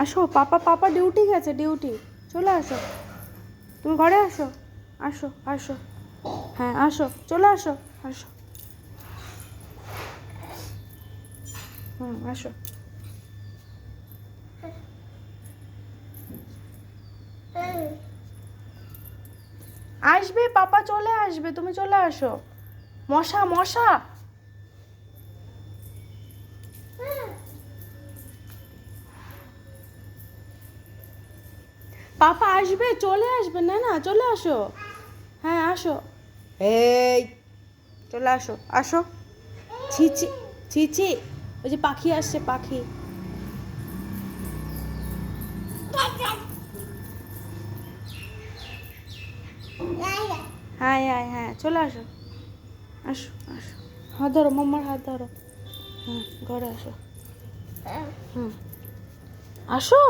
আসো, পাপা পাপা ডিউটি গেছে, ডিউটি। চলে আসো, তুমি ঘরে আসো। আসো আসো, হ্যাঁ আসো, চলে আসো। আসো, আসো। আসবে, পাপা চলে আসবে, তুমি চলে আসো। মশা মশা। পাপা আসবে, চলে আসবে, না না চলে আসো। হ্যাঁ আসো, এই চলে আসো, আসো। ছিচি ছিচি, ওই যে পাখি আসছে, পাখি। হ্যাঁ হ্যাঁ হ্যাঁ, চলে আসো। আসো আসো, হাত ধরো, মাম্মার হাত ধরো। হ্যাঁ, ঘরে আসো। হুম, আসো।